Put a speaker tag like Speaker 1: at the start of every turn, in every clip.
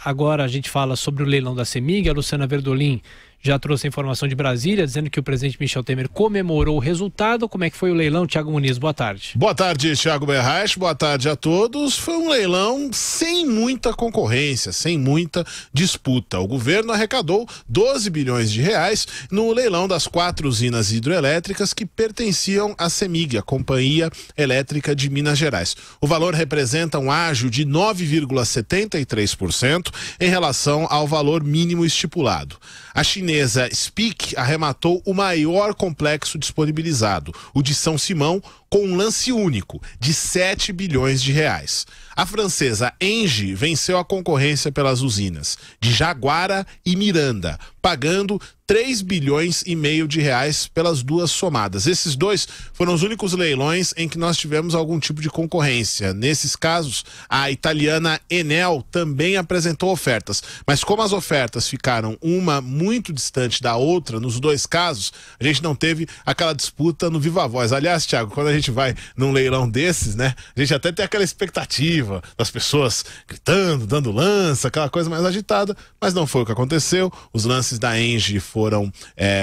Speaker 1: Agora a gente fala sobre o leilão da CEMIG. A Luciana Verdolim já trouxe a informação de Brasília, dizendo que o presidente Michel Temer comemorou o resultado. Como é que foi o leilão, Thiago Muniz? Boa tarde.
Speaker 2: Boa tarde, Thiago Berraich. Boa tarde a todos. Foi um leilão sem muita concorrência, sem muita disputa. O governo arrecadou 12 bilhões de reais no leilão das 4 usinas hidroelétricas que pertenciam à CEMIG, a Companhia Elétrica de Minas Gerais. O valor representa um ágio de 9,73% em relação ao valor mínimo estipulado. A chinesa SPIC arrematou o maior complexo disponibilizado, o de São Simão, com um lance único, de 7 bilhões de reais. A francesa Engie venceu a concorrência pelas usinas de Jaguara e Miranda, pagando 3 bilhões e meio de reais pelas duas somadas. Esses dois foram os únicos leilões em que nós tivemos algum tipo de concorrência. Nesses casos, a italiana Enel também apresentou ofertas, mas como as ofertas ficaram uma muito distante da outra, nos dois casos, a gente não teve aquela disputa no viva voz. Aliás, Thiago, quando a gente vai num leilão desses, né, a gente até tem aquela expectativa das pessoas gritando, dando lance, aquela coisa mais agitada, mas não foi o que aconteceu. Os lances da Engie foram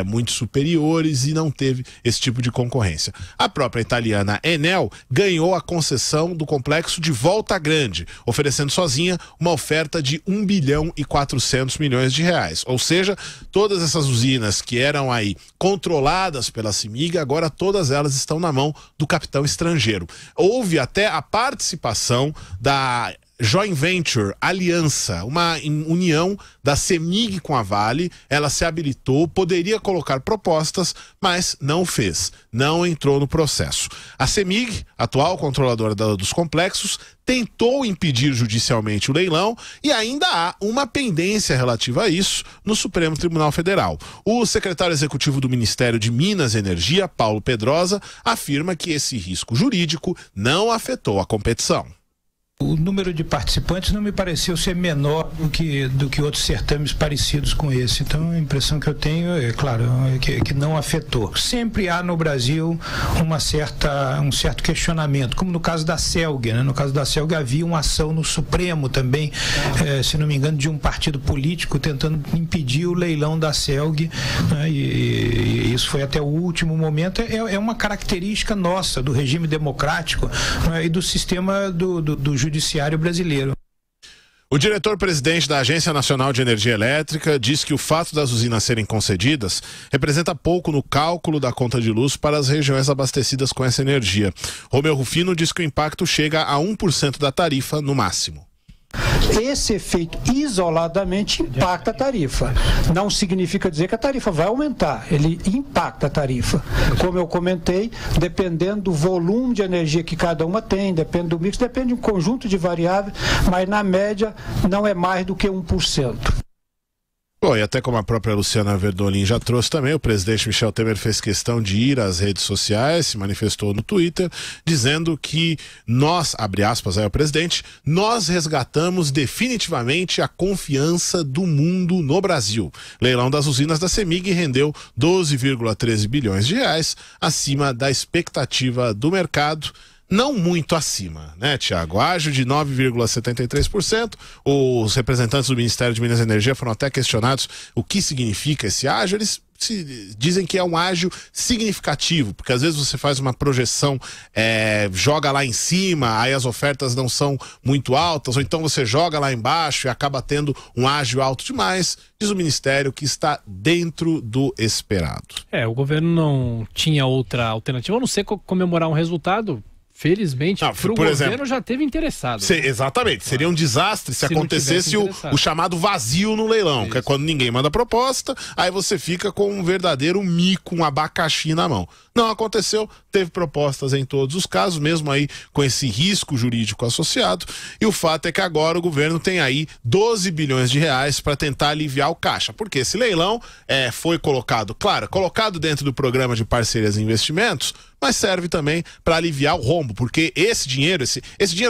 Speaker 2: muito superiores e não teve esse tipo de concorrência. A própria italiana Enel ganhou a concessão do complexo de Volta Grande, oferecendo sozinha uma oferta de 1 bilhão e 400 milhões de reais. Ou seja, todas essas usinas que eram aí controladas pela CEMIG, agora todas elas estão na mão do capital estrangeiro. Houve até a participação da Joint Venture, aliança, uma união da CEMIG com a Vale. Ela se habilitou, poderia colocar propostas, mas não fez, não entrou no processo. A CEMIG, atual controladora dos complexos, tentou impedir judicialmente o leilão e ainda há uma pendência relativa a isso no Supremo Tribunal Federal. O secretário executivo do Ministério de Minas e Energia, Paulo Pedrosa, afirma que esse risco jurídico não afetou a competição.
Speaker 3: O número de participantes não me pareceu ser menor do que outros certames parecidos com esse. Então, a impressão que eu tenho é, claro, que não afetou. Sempre há no Brasil um certo questionamento, como no caso da CELG, né? No caso da CELG havia uma ação no Supremo também, se não me engano, de um partido político tentando impedir o leilão da CELG, né? E isso foi até o último momento. É uma característica nossa, do regime democrático, né? E do sistema do judiciário brasileiro.
Speaker 2: O diretor-presidente da Agência Nacional de Energia Elétrica diz que o fato das usinas serem concedidas representa pouco no cálculo da conta de luz para as regiões abastecidas com essa energia. Romeu Rufino diz que o impacto chega a 1% da tarifa no máximo.
Speaker 4: Esse efeito isoladamente impacta a tarifa. Não significa dizer que a tarifa vai aumentar, ele impacta a tarifa. Como eu comentei, dependendo do volume de energia que cada uma tem, depende do mix, depende de um conjunto de variáveis, mas na média não é mais do que 1%.
Speaker 2: Bom, e até como a própria Luciana Verdolim já trouxe também, o presidente Michel Temer fez questão de ir às redes sociais, se manifestou no Twitter, dizendo que nós, abre aspas aí ao presidente, nós resgatamos definitivamente a confiança do mundo no Brasil. Leilão das usinas da CEMIG rendeu 12,13 bilhões de reais, acima da expectativa do mercado. Não muito acima, né, Thiago? Ágio de 9,73%. Os representantes do Ministério de Minas e Energia foram até questionados o que significa esse ágio. Eles dizem que é um ágio significativo, porque às vezes você faz uma projeção, joga lá em cima, aí as ofertas não são muito altas, ou então você joga lá embaixo e acaba tendo um ágio alto demais. Diz o Ministério que está dentro do esperado.
Speaker 1: O governo não tinha outra alternativa, a não ser comemorar um resultado. Felizmente, para o governo exemplo, já teve interessado.
Speaker 2: Exatamente, seria um desastre se acontecesse o chamado vazio no leilão, isso, que é quando ninguém manda proposta, aí você fica com um verdadeiro mico, um abacaxi na mão. Não aconteceu, teve propostas em todos os casos, mesmo aí com esse risco jurídico associado, e o fato é que agora o governo tem aí 12 bilhões de reais para tentar aliviar o caixa, porque esse leilão foi colocado dentro do programa de parcerias e investimentos, mas serve também para aliviar o rombo, porque esse dinheiro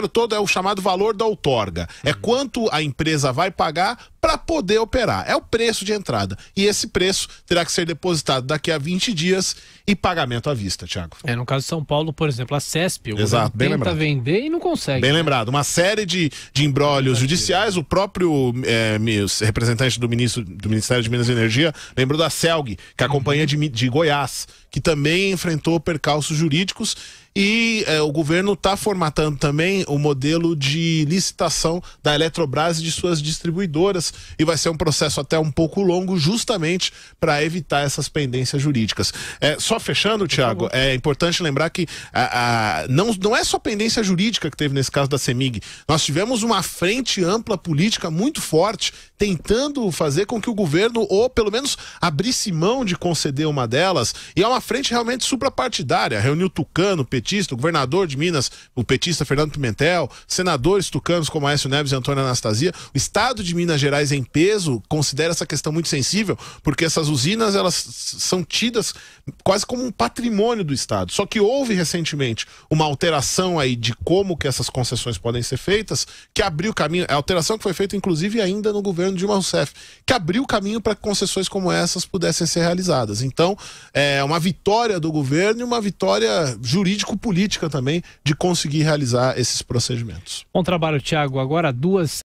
Speaker 2: todo é o chamado valor da outorga. É quanto a empresa vai pagar para para poder operar. É o preço de entrada. E esse preço terá que ser depositado daqui a 20 dias e pagamento à vista, Thiago.
Speaker 1: No caso de São Paulo, por exemplo, a CESP, o
Speaker 2: Exato, bem
Speaker 1: tenta
Speaker 2: lembrado.
Speaker 1: vender e não consegue.
Speaker 2: Bem lembrado. Uma série de embrólios judiciais. O próprio representante do Ministério de Minas e Energia lembrou da CELG, que é a companhia de Goiás, que também enfrentou percalços jurídicos. E o governo está formatando também o modelo de licitação da Eletrobras e de suas distribuidoras. E vai ser um processo até um pouco longo, justamente para evitar essas pendências jurídicas. Só fechando, Thiago, é importante lembrar que não é só pendência jurídica que teve nesse caso da CEMIG. Nós tivemos uma frente ampla política muito forte, tentando fazer com que o governo, ou pelo menos abrisse mão de conceder uma delas. E é uma frente realmente suprapartidária. Reuniu tucano, petista, o governador de Minas, o petista Fernando Pimentel, senadores tucanos como Aécio Neves e Antônio Anastasia. O estado de Minas Gerais em peso considera essa questão muito sensível, porque essas usinas elas são tidas quase como um patrimônio do estado. Só que houve recentemente uma alteração aí de como que essas concessões podem ser feitas, que abriu caminho, a alteração que foi feita inclusive ainda no governo Dilma Rousseff, que abriu caminho para que concessões como essas pudessem ser realizadas. Então, é uma vitória do governo e uma vitória jurídico-política também de conseguir realizar esses procedimentos.
Speaker 1: Bom trabalho, Thiago. Agora 2